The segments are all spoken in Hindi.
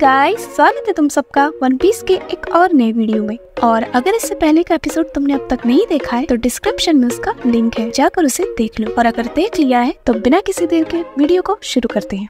गाइस, स्वागत है तुम सबका वन पीस के एक और नए वीडियो में। और अगर इससे पहले का एपिसोड तुमने अब तक नहीं देखा है तो डिस्क्रिप्शन में उसका लिंक है, जाकर उसे देख लो। और अगर देख लिया है तो बिना किसी देर के वीडियो को शुरू करते हैं।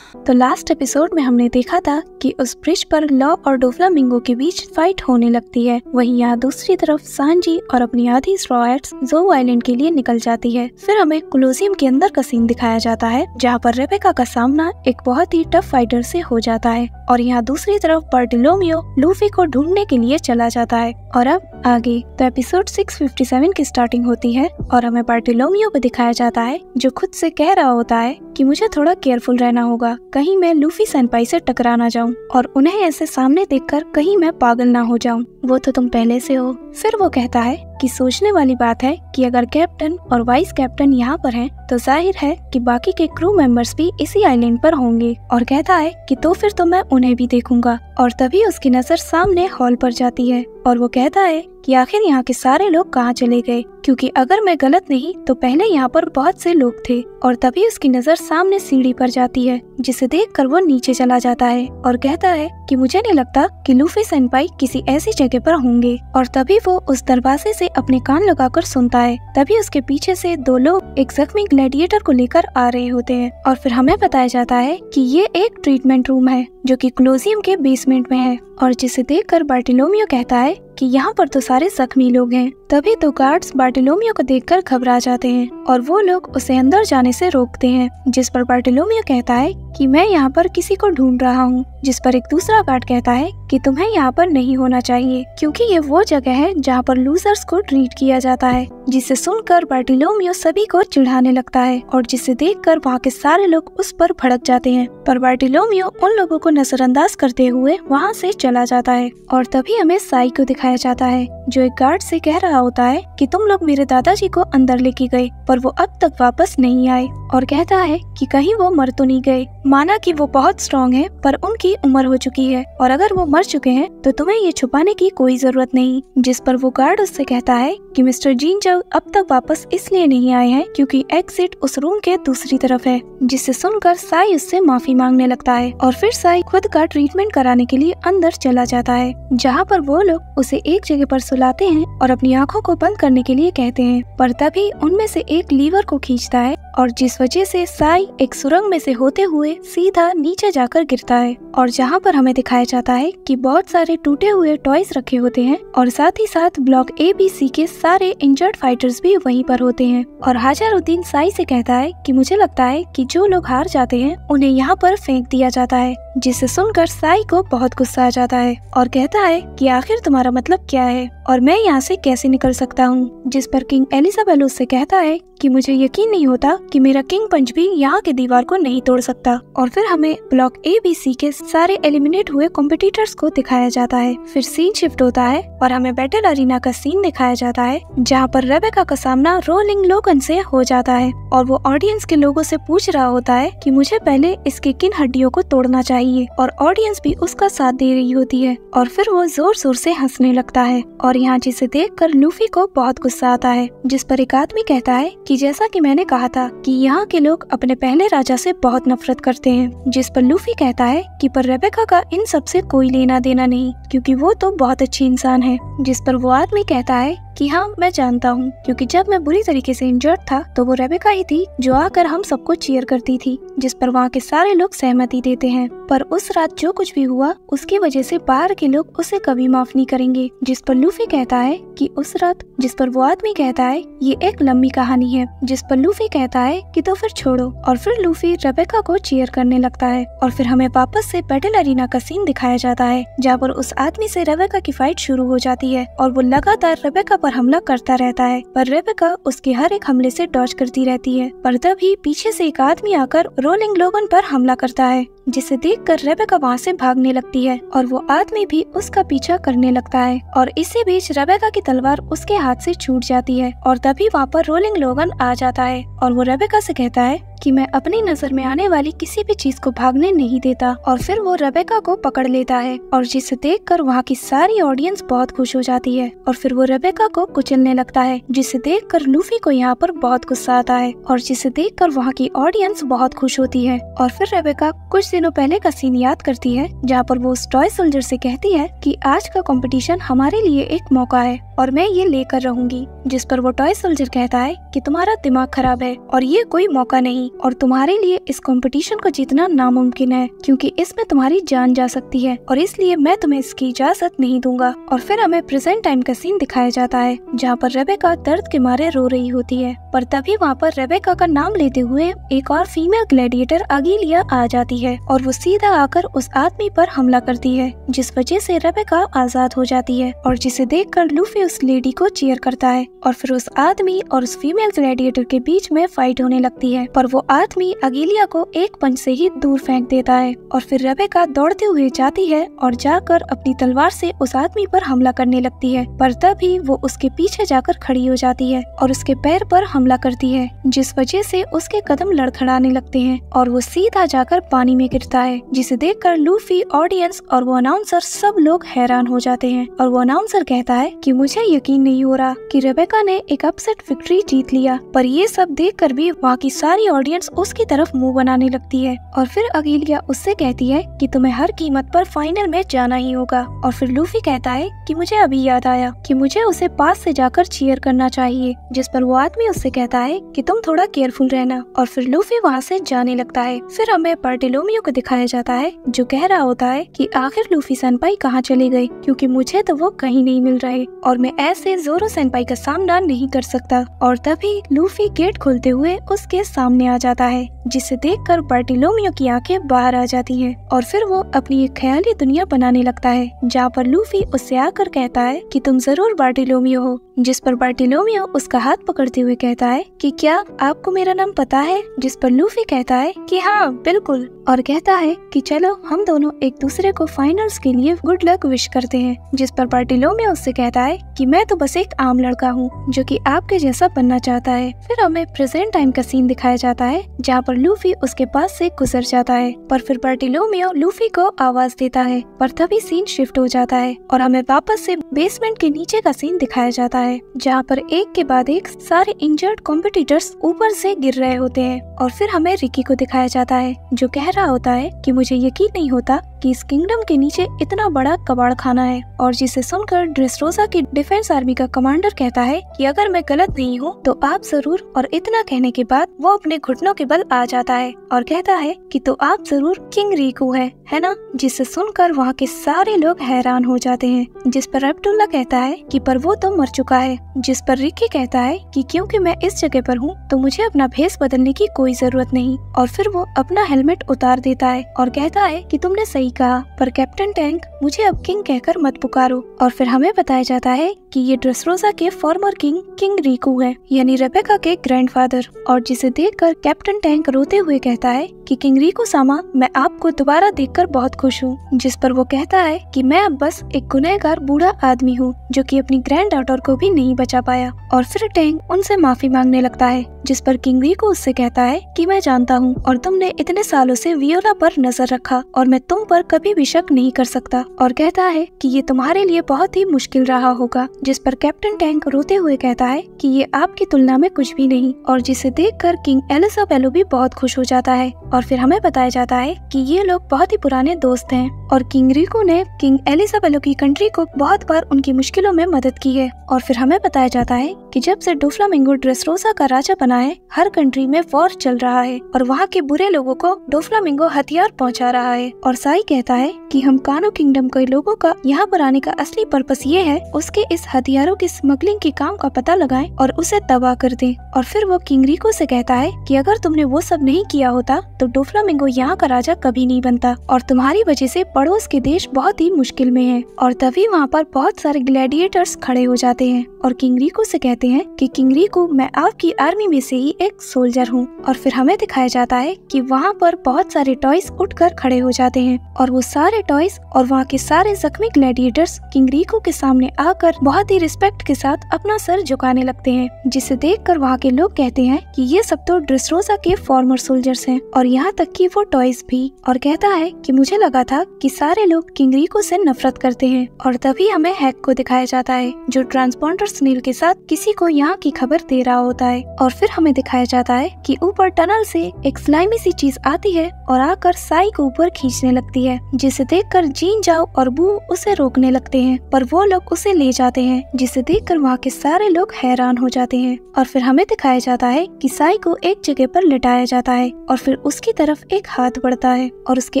तो लास्ट एपिसोड में हमने देखा था कि उस ब्रिज पर लॉ और डोफ्लामिंगो के बीच फाइट होने लगती है। वहीं यहाँ दूसरी तरफ सांजी और अपनी आधी स्ट्रॉ हैट्स ज़ोउ आइलैंड के लिए निकल जाती है। फिर हमें कोलोसियम के अंदर का सीन दिखाया जाता है, जहाँ पर रेबेका का सामना एक बहुत ही टफ फाइटर से हो जाता है। और यहाँ दूसरी तरफ बार्टोलोमियो लूफी को ढूंढने के लिए चला जाता है। और अब आगे तो एपिसोड 657 की स्टार्टिंग होती है और हमें बार्टोलोमियो को दिखाया जाता है, जो खुद से कह रहा होता है कि मुझे थोड़ा केयरफुल रहना होगा, कहीं मैं लूफी सेनपाई से टकरा ना जाऊं और उन्हें ऐसे सामने देखकर कहीं मैं पागल ना हो जाऊं। वो तो तुम पहले से हो। फिर वो कहता है कि सोचने वाली बात है कि अगर कैप्टन और वाइस कैप्टन यहाँ पर हैं, तो जाहिर है कि बाकी के क्रू मेंबर्स भी इसी आइलैंड पर होंगे। और कहता है कि तो फिर तो मैं उन्हें भी देखूंगा। और तभी उसकी नजर सामने हॉल पर जाती है और वो कहता है कि आखिर यहाँ के सारे लोग कहाँ चले गए, क्योंकि अगर मैं गलत नहीं तो पहले यहाँ पर बहुत से लोग थे। और तभी उसकी नजर सामने सीढ़ी पर जाती है, जिसे देखकर वो नीचे चला जाता है और कहता है कि मुझे नहीं लगता कि लूफी सेनपाई किसी ऐसी जगह पर होंगे। और तभी वो उस दरवाजे से अपने कान लगाकर सुनता है। तभी उसके पीछे से दो लोग एक जख्मी ग्लैडिएटर को लेकर आ रहे होते हैं। और फिर हमें बताया जाता है कि ये एक ट्रीटमेंट रूम है जो कि कोलोसियम के बेसमेंट में है। और जिसे देखकर बार्टोलोमियो कहता है कि यहाँ पर तो सारे जख्मी लोग हैं। तभी तो गार्ड्स बार्टोलोमियो को देखकर घबरा जाते हैं और वो लोग उसे अंदर जाने से रोकते हैं, जिस पर बार्टोलोमियो कहता है कि मैं यहाँ पर किसी को ढूंढ रहा हूँ। जिस पर एक दूसरा गार्ड कहता है कि तुम्हें यहाँ पर नहीं होना चाहिए, क्योंकि ये वो जगह है जहाँ पर लूजर्स को ट्रीट किया जाता है। जिसे सुनकर बार्टोलोमियो सभी को चिढ़ाने लगता है और जिसे देखकर वहाँ के सारे लोग उस पर भड़क जाते हैं। पर बार्टोलोमियो उन लोगों को नजरअंदाज करते हुए वहाँ से चला जाता है। और तभी हमें साई को दिखाया जाता है, जो एक गार्ड से कह रहा होता है कि तुम लोग मेरे दादाजी को अंदर लेके गए पर वो अब तक वापस नहीं आए। और कहता है कि कहीं वो मर तो नहीं गए। माना कि वो बहुत स्ट्रॉन्ग है, पर उनकी उम्र हो चुकी है और अगर वो मर चुके हैं तो तुम्हें ये छुपाने की कोई जरूरत नहीं। जिस पर वो गार्ड उससे कहता है कि मिस्टर जिनचो अब तक वापस इसलिए नहीं आए हैं क्योंकि एग्जिट उस रूम के दूसरी तरफ है। जिसे सुनकर साई उससे माफी मांगने लगता है और फिर साई खुद का ट्रीटमेंट कराने के लिए अंदर चला जाता है, जहाँ पर वो लोग उसे एक जगह पर सुलाते हैं और अपनी आंखों को बंद करने के लिए कहते हैं। पर तभी उनमें से एक लीवर को खींचता है और जिस वजह से साई एक सुरंग में से होते हुए सीधा नीचे जाकर गिरता है। और जहाँ पर हमें दिखाया जाता है कि बहुत सारे टूटे हुए टॉयज रखे होते हैं और साथ ही साथ ब्लॉक ABC के सारे इंजर्ड फाइटर्स भी वहीं पर होते हैं। और हाजरुद्दीन साई से कहता है कि मुझे लगता है कि जो लोग हार जाते हैं उन्हें यहाँ पर फेंक दिया जाता है। जिसे सुनकर साई को बहुत गुस्सा आ जाता है और कहता है कि आखिर तुम्हारा मतलब क्या है और मैं यहाँ से कैसे निकल सकता हूँ। जिस पर किंग एलिजाबेथ उससे कहता है कि मुझे यकीन नहीं होता कि मेरा किंग पंच भी यहाँ के दीवार को नहीं तोड़ सकता। और फिर हमें ब्लॉक ABC के सारे एलिमिनेट हुए कॉम्पिटिटर्स को दिखाया जाता है। फिर सीन शिफ्ट होता है और हमें बैटल अरीना का सीन दिखाया जाता है, जहाँ पर रेबेका का सामना रोलिंग लोगन से हो जाता है और वो ऑडियंस के लोगों से पूछ रहा होता है कि मुझे पहले इसके किन हड्डियों को तोड़ना चाहिए। और ऑडियंस भी उसका साथ दे रही होती है और फिर वो जोर जोर से हंसने लगता है। और यहाँ जिसे देखकर लूफी को बहुत गुस्सा आता है, जिस पर एक आदमी कहता है कि जैसा कि मैंने कहा था कि यहाँ के लोग अपने पहले राजा से बहुत नफरत करते हैं। जिस पर लूफी कहता है कि पर रेबेका का इन सब से कोई लेना देना नहीं, क्योंकि वो तो बहुत अच्छी इंसान है। जिस पर वो आदमी कहता है कि हाँ मैं जानता हूँ, क्योंकि जब मैं बुरी तरीके से इंजर्ड था तो वो रेबेका ही थी जो आकर हम सबको चीयर करती थी। जिस पर वहाँ के सारे लोग सहमति देते हैं। पर उस रात जो कुछ भी हुआ उसकी वजह से बाहर के लोग उसे कभी माफ नहीं करेंगे। जिस पर लूफी कहता है कि उस रात। जिस पर वो आदमी कहता है ये एक लंबी कहानी है। जिस पर लूफी कहता है कि तो फिर छोड़ो। और फिर लूफी रेबेका को चीयर करने लगता है और फिर हमें वापस से बैटल अरीना का सीन दिखाया जाता है, जहाँ पर उस आदमी से रेबेका की फाइट शुरू हो जाती है और वो लगातार रेबेका पर हमला करता रहता है। पर रेबेका उसके हर एक हमले से डॉज करती रहती है। पर तभी पीछे से एक आदमी आकर रोलिंग लोगन पर हमला करता है, जिसे देखकर रेबेका वहाँ से भागने लगती है और वो आदमी भी उसका पीछा करने लगता है। और इसी बीच रेबेका की तलवार उसके हाथ से छूट जाती है और तभी वहाँ पर रोलिंग लोगन आ जाता है और वो रेबेका से कहता है कि मैं अपनी नजर में आने वाली किसी भी चीज को भागने नहीं देता। और फिर वो रेबेका को पकड़ लेता है और जिसे देखकर वहाँ की सारी ऑडियंस बहुत खुश हो जाती है। और फिर वो रेबेका को कुचलने लगता है, जिसे देखकर लूफी को यहाँ पर बहुत गुस्सा आता है और जिसे देखकर वहाँ की ऑडियंस बहुत खुश होती है। और फिर रेबेका कुछ दिनों पहले का सीन याद करती है, जहाँ पर वो उस टॉय सोल्जर से कहती है कि आज का कंपटीशन हमारे लिए एक मौका है और मैं ये लेकर रहूंगी। जिस पर वो टॉय सोल्जर कहता है कि तुम्हारा दिमाग खराब है और ये कोई मौका नहीं और तुम्हारे लिए इस कंपटीशन को जीतना नामुमकिन है, क्योंकि इसमें तुम्हारी जान जा सकती है और इसलिए मैं तुम्हें इसकी इजाजत नहीं दूंगा। और फिर हमें प्रेजेंट टाइम का सीन दिखाया जाता है, जहाँ पर रेबेका दर्द के मारे रो रही होती है। पर तभी वहाँ पर रेबेका का नाम लेते हुए एक और फीमेल ग्लैडिएटर अगीलिया आ जाती है और वो सीधा आकर उस आदमी पर हमला करती है, जिस वजह से रेबेका आजाद हो जाती है। और जिसे देखकर लूफी उस लेडी को चीयर करता है और फिर उस आदमी और उस फीमेल ग्लैडिएटर के बीच में फाइट होने लगती है। पर वो आदमी अगीलिया को एक पंच से ही दूर फेंक देता है और फिर रेबेका दौड़ते हुए जाती है और जाकर अपनी तलवार से उस आदमी पर हमला करने लगती है। पर तभी वो उसके पीछे जाकर खड़ी हो जाती है और उसके पैर पर हमला करती है, जिस वजह से उसके कदम लड़खड़ाने लगते हैं और वो सीधा जाकर पानी में गिरता है, जिसे देखकर लूफी, ऑडियंस और वो अनाउंसर सब लोग हैरान हो जाते हैं। और वो अनाउंसर कहता है कि मुझे यकीन नहीं हो रहा कि रेबेका ने एक अपसेट विक्ट्री जीत लिया। पर ये सब देखकर भी वहाँ की सारी ऑडियंस उसकी तरफ मुंह बनाने लगती है। और फिर अगीलिया उससे कहती है कि तुम्हें हर कीमत पर फाइनल में जाना ही होगा। और फिर लूफी कहता है कि मुझे अभी याद आया कि मुझे उसे पास से जाकर चीयर करना चाहिए, जिस पर वो आदमी उससे कहता है कि तुम थोड़ा केयरफुल रहना। और फिर लूफी वहाँ से जाने लगता है। फिर हमें बार्टोलोमियो को दिखाया जाता है, जो कह रहा होता है कि आखिर लूफी सेनपाई कहाँ चले गए, क्योंकि मुझे तो वो कहीं नहीं मिल रहे और मैं ऐसे जोरो सेनपाई का सामना नहीं कर सकता। और तभी लूफी गेट खोलते हुए उसके सामने आ जाता है, जिसे देखकर बार्टोलोमियो की आंखें बाहर आ जाती हैं। और फिर वो अपनी एक ख्याली दुनिया बनाने लगता है, जहाँ पर लूफी उससे आकर कहता है कि तुम जरूर बार्टोलोमियो हो। जिस पर बार्टोलोमियो उसका हाथ पकड़ते हुए कहता है कि क्या आपको मेरा नाम पता है। जिस पर लूफी कहता है कि हाँ बिल्कुल, और कहता है कि चलो हम दोनों एक दूसरे को फाइनल्स के लिए गुड लक विश करते हैं। जिस पर बार्टोलोमियो उससे कहता है कि मैं तो बस एक आम लड़का हूँ जो कि आपके जैसा बनना चाहता है। फिर हमें प्रेजेंट टाइम का सीन दिखाया जाता है, जहाँ पर लूफी उसके पास से गुजर जाता है। पर फिर बार्टोलोमियो लूफी को आवाज देता है, पर तभी सीन शिफ्ट हो जाता है और हमें वापस से बेसमेंट के नीचे का सीन दिखाया जाता है, जहाँ पर एक के बाद एक सारे इंजर्ड कॉम्पिटिटर्स ऊपर से गिर रहे होते हैं। और फिर हमें रिकी को दिखाया जाता है, जो कह रहा होता है कि मुझे यकीन नहीं होता कि इस किंगडम के नीचे इतना बड़ा कबाड़ खाना है। और जिसे सुनकर ड्रेसरोसा की डिफेंस आर्मी का कमांडर कहता है कि अगर मैं गलत नहीं हूँ तो आप जरूर। और इतना कहने के बाद वो अपने घुटनों के बल आ जाता है और कहता है कि तो आप जरूर किंग रिकू है ना। जिसे सुनकर वहाँ के सारे लोग हैरान हो जाते हैं। जिस पर अब्दुल्ला कहता है कि पर वो तो मर चुका है। जिस पर रिकी कहता है कि क्योंकि मैं इस जगह पर हूँ तो मुझे अपना भेस बदलने की कोई जरूरत नहीं। और फिर वो अपना हेलमेट उतार देता है और कहता है कि तुमने सही कहा, पर कैप्टन टैंक मुझे अब किंग कहकर मत पुकारो। और फिर हमें बताया जाता है कि ये ड्रेसरोसा के फॉर्मर किंग रिकू है, यानी रेबेका के ग्रैंडफादर। और जिसे देखकर कैप्टन टैंक रोते हुए कहता है कि किंग रिकू सामा, मैं आपको दोबारा देखकर बहुत खुश हूँ। जिस पर वो कहता है कि मैं अब बस एक गुनहगार बूढ़ा आदमी हूँ जो कि अपनी ग्रैंड डॉटर को भी नहीं बचा पाया। और फिर टैंक उनसे माफी मांगने लगता है, जिस पर किंग रिकू उससे कहता है कि मैं जानता हूँ और तुमने इतने सालों से वियोला पर नजर रखा और मैं तुम पर कभी भी शक नहीं कर सकता। और कहता है कि ये तुम्हारे लिए बहुत ही मुश्किल रहा होगा। जिस पर कैप्टन टैंक रोते हुए कहता है कि ये आपकी तुलना में कुछ भी नहीं। और जिसे देखकर किंग एलिजाबेलो भी बहुत खुश हो जाता है। और फिर हमें बताया जाता है कि ये लोग बहुत ही पुराने दोस्त हैं और किंग रिको ने किंग एलिजाबेलो की कंट्री को बहुत बार उनकी मुश्किलों में मदद की है। और फिर हमें बताया जाता है कि जब से डोफ्लामिंगो ड्रेसरोसा का राजा बना है, हर कंट्री में वॉर चल रहा है और वहाँ के बुरे लोगों को डोफ्लामिंगो हथियार पहुँचा रहा है। और साई कहता है कि हम कानो किंगडम के लोगों का यहाँ पर आने का असली पर्पस ये है उसके इस हथियारों की स्मगलिंग के काम का पता लगाएं और उसे तबाह कर दें। और फिर वो किंग रिको से कहता है कि अगर तुमने वो सब नहीं किया होता तो डोफ्लामिंगो यहाँ का राजा कभी नहीं बनता और तुम्हारी वजह से पड़ोस के देश बहुत ही मुश्किल में है। और तभी वहाँ पर बहुत सारे ग्लैडिएटर्स खड़े हो जाते हैं और किंग रिको से कहते कहते हैं कि किंग रिको, मैं आपकी आर्मी में से ही एक सोल्जर हूँ। और फिर हमें दिखाया जाता है कि वहाँ पर बहुत सारे टॉयज उठकर खड़े हो जाते हैं और वो सारे टॉयज और वहाँ के सारे जख्मी ग्लैडिएटर्स किंग रिको के सामने आकर बहुत ही रिस्पेक्ट के साथ अपना सर झुकाने लगते हैं, जिसे देखकर वहाँ के लोग कहते हैं कि ये सब तो ड्रेसरोसा के फॉर्मर सोल्जर्स हैं और यहाँ तक कि वो टॉयज भी। और कहता है कि मुझे लगा था कि सारे लोग किंग रिको से नफरत करते हैं। और तभी हमें हैक को दिखाया जाता है जो ट्रांसपोंडर स्नील के साथ किसी को यहाँ की खबर दे रहा होता है। और फिर हमें दिखाया जाता है कि ऊपर टनल से एक स्लाइमी सी चीज आती है और आकर साई को ऊपर खींचने लगती है, जिसे देखकर जीन जाओ और बू उसे रोकने लगते हैं, पर वो लोग उसे ले जाते हैं, जिसे देखकर वहाँ के सारे लोग हैरान हो जाते हैं। और फिर हमें दिखाया जाता है कि साई को एक जगह पर लिटाया जाता है और फिर उसकी तरफ एक हाथ बढ़ता है और उसके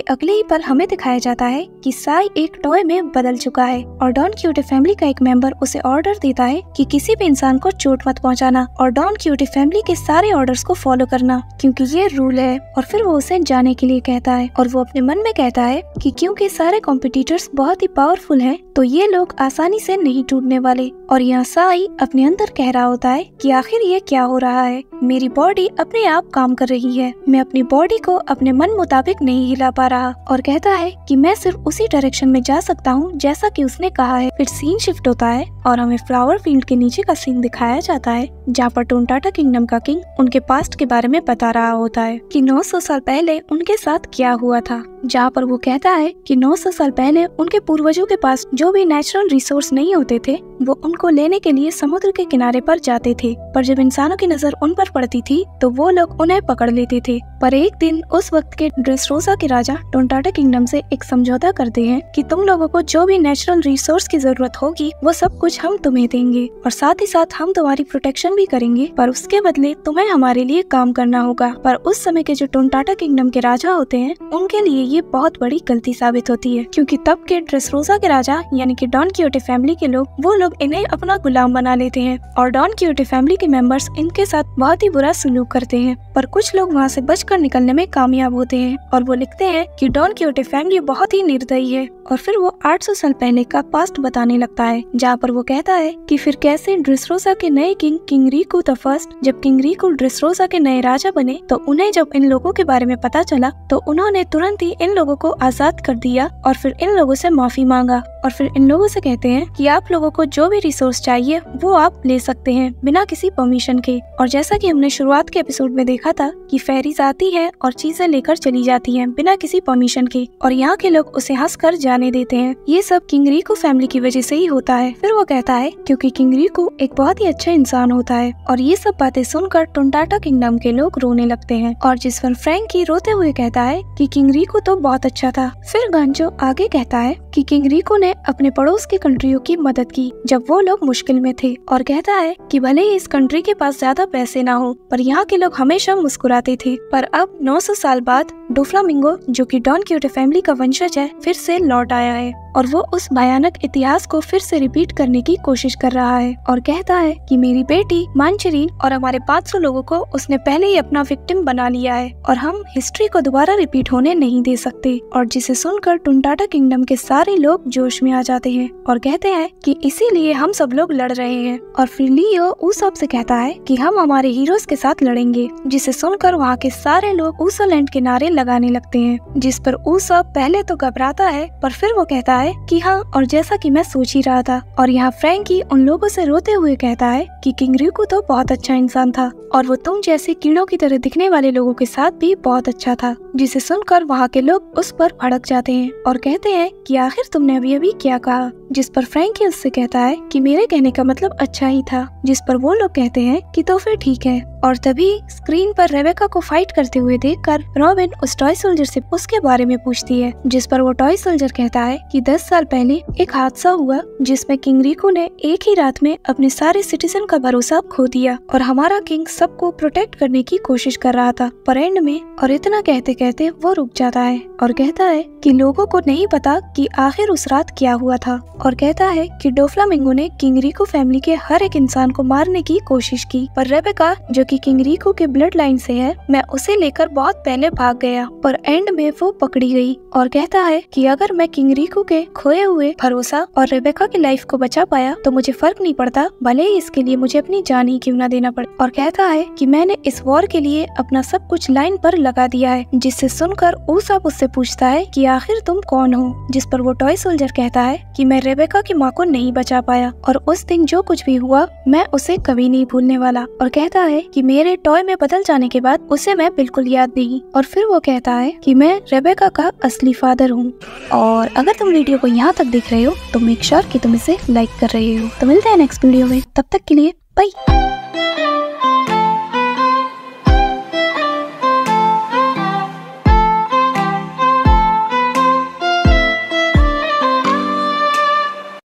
अगले ही पल हमें दिखाया जाता है कि साई एक टॉय में बदल चुका है। और डॉन क्यूटी फैमिली का एक मेंबर उसे ऑर्डर देता है कि किसी भी इंसान को चोट मत पहुंचाना और डॉन क्यूटी फैमिली के सारे ऑर्डर्स को फॉलो करना, क्योंकि ये रूल है। और फिर वो उसे जाने के लिए कहता है और वो अपने मन में कहता है कि क्योंकि सारे कॉम्पिटिटर्स बहुत ही पावरफुल हैं, तो ये लोग आसानी से नहीं टूटने वाले। और यहाँ साई अपने अंदर कह रहा होता है कि आखिर ये क्या हो रहा है, मेरी बॉडी अपने आप काम कर रही है, मैं अपनी बॉडी को अपने मन मुताबिक नहीं हिला पा रहा। और कहता है कि मैं सिर्फ उसी डायरेक्शन में जा सकता हूँ जैसा कि उसने कहा है। फिर सीन शिफ्ट होता है और हमें फ्लावर फील्ड के नीचे का सीन दिखाया जाता है, जहाँ पर टोंटाटा किंगडम का किंग उनके पास्ट के बारे में बता रहा होता है कि 900 साल पहले उनके साथ क्या हुआ था। जहाँ पर वो कहता है कि 900 साल पहले उनके पूर्वजों के पास जो भी नेचुरल रिसोर्स नहीं होते थे, वो उनको लेने के लिए समुद्र के किनारे पर जाते थे, पर जब इंसानों की नजर उन पर पड़ती थी तो वो लोग उन्हें पकड़ लेते थे। पर एक दिन उस वक्त के ड्रेसरोसा के राजा टोंटाटा किंगडम से एक समझौता करते हैं कि तुम लोगों को जो भी नेचुरल रिसोर्स की जरूरत होगी वो सब कुछ हम तुम्हें देंगे और साथ ही साथ हम तुम्हारी प्रोटेक्शन भी करेंगे, पर उसके बदले तुम्हें हमारे लिए काम करना होगा। पर उस समय के जो टोंटाटा किंगडम के राजा होते हैं उनके लिए ये बहुत बड़ी गलती साबित होती है, क्योंकि तब के ड्रेसरोसा के राजा यानी कि डॉन क्यूटी फैमिली के लोग वो लोग इन्हें अपना गुलाम बना लेते हैं और डॉन क्यूटी फैमिली के मेंबर्स इनके साथ बहुत ही बुरा सलूक करते हैं। पर कुछ लोग वहाँ से बचकर निकलने में कामयाब होते हैं और वो लिखते हैं कि डॉन क्यूटी फैमिली बहुत ही निर्दयी है। और फिर वो 800 साल पहले का पास्ट बताने लगता है, जहाँ पर वो कहता है कि फिर कैसे ड्रेसरोसा के नए किंग रिको द फर्स्ट, जब किंग रिको ड्रेसरोसा के नए राजा बने तो उन्हें जब इन लोगों के बारे में पता चला तो उन्होंने तुरंत ही इन लोगों को आजाद कर दिया और फिर इन लोगों से माफी मांगा और फिर इन लोगों से कहते हैं कि आप लोगों को जो भी रिसोर्स चाहिए वो आप ले सकते हैं बिना किसी परमिशन के। और जैसा कि हमने शुरुआत के एपिसोड में देखा था कि फेरीज आती है और चीजें लेकर चली जाती हैं बिना किसी परमिशन के और यहाँ के लोग उसे हंसकर जाने देते हैं। ये सब किंग रिको फैमिली की वजह से ही होता है। फिर वो कहता है क्योंकि किंग रिको एक बहुत ही अच्छा इंसान होता है। और ये सब बातें सुनकर टोंटाटा किंगडम के लोग रोने लगते हैं और जिस पर फ्रैंकी रोते हुए कहता है कि किंग रिको तो बहुत अच्छा था। फिर गांचो आगे कहता है कि किंग रिको ने अपने पड़ोस की कंट्रियों की मदद की जब वो लोग मुश्किल में थे और कहता है कि भले ही इस कंट्री के पास ज्यादा पैसे ना हो पर यहाँ के लोग हमेशा मुस्कुराते थे। पर अब 900 साल बाद डोफ्लामिंगो जो कि डॉन क्यूटी फैमिली का वंशज है फिर से लौट आया है और वो उस भयानक इतिहास को फिर से रिपीट करने की कोशिश कर रहा है और कहता है कि मेरी बेटी मांचरीन और हमारे 500 लोगों को उसने पहले ही अपना विक्टिम बना लिया है और हम हिस्ट्री को दोबारा रिपीट होने नहीं दे सकते। और जिसे सुनकर टोंटाटा किंगडम के सारे लोग जोश में आ जाते हैं और कहते हैं कि इसीलिए हम सब लोग लड़ रहे हैं। और फिर लियो ऊसोप से कहता है कि हम हमारे हीरोज के साथ लड़ेंगे, जिसे सुनकर वहाँ के सारे लोग ऊसोलैंड के नारे लगाने लगते हैं, जिस पर ऊसोप पहले तो घबराता है पर फिर वो कहता है कि हाँ, और जैसा कि मैं सोच ही रहा था। और यहाँ फ्रैंकी उन लोगों से रोते हुए कहता है कि किंग रिको तो बहुत अच्छा इंसान था और वो तुम जैसे कीड़ों की तरह दिखने वाले लोगों के साथ भी बहुत अच्छा था, जिसे सुनकर वहाँ के लोग उस पर भड़क जाते हैं और कहते हैं कि आखिर तुमने अभी क्या कहा, जिस पर फ्रैंकी उससे कहता है कि मेरे कहने का मतलब अच्छा ही था, जिस पर वो लोग कहते हैं कि तो फिर ठीक है। और तभी स्क्रीन पर रेबेका को फाइट करते हुए देखकर रॉबिन उस टॉय सोल्जर से उसके बारे में पूछती है, जिस पर वो टॉय सोल्जर कहता है कि 10 साल पहले एक हादसा हुआ जिसमें किंग रिको ने एक ही रात में अपने सारे सिटीजन का भरोसा खो दिया और हमारा किंग सबको प्रोटेक्ट करने की कोशिश कर रहा था, पर एंड में और इतना कहते कहते वो रुक जाता है और कहता है कि लोगों को नहीं पता कि आखिर उस रात क्या हुआ था और कहता है कि डोफ्लामिंगो ने किंग रिको फैमिली के हर एक इंसान को मारने की कोशिश की, पर रेबेका जो कि किंग रिको के ब्लड लाइन से है, मैं उसे लेकर बहुत पहले भाग गया और एंड में वो पकड़ी गई और कहता है कि अगर मैं किंग रिको के खोए हुए भरोसा और रेबेका की लाइफ को बचा पाया तो मुझे फर्क नहीं पड़ता, भले ही इसके लिए मुझे अपनी जान ही क्यों ना देना पड़े। और कहता है कि मैंने इस वॉर के लिए अपना सब कुछ लाइन पर लगा दिया है, जिससे सुनकर ऊसप उससे पूछता है कि आखिर तुम कौन हो, जिस पर वो टॉय सोल्जर कहता है कि मैं रेबेका की माँ को नहीं बचा पाया और उस दिन जो कुछ भी हुआ मैं उसे कभी नहीं भूलने वाला। और कहता है कि मेरे टॉय में बदल जाने के बाद उसे मैं बिल्कुल याद नहीं। और फिर वो कहता है कि मैं रेबेका का असली फादर हूँ। और अगर तुम वीडियो को यहाँ तक देख रहे हो तो मेक श्योर कि तुम इसे लाइक कर रहे हो। तो मिलते हैं नेक्स्ट वीडियो में, तब तक के लिए बाय।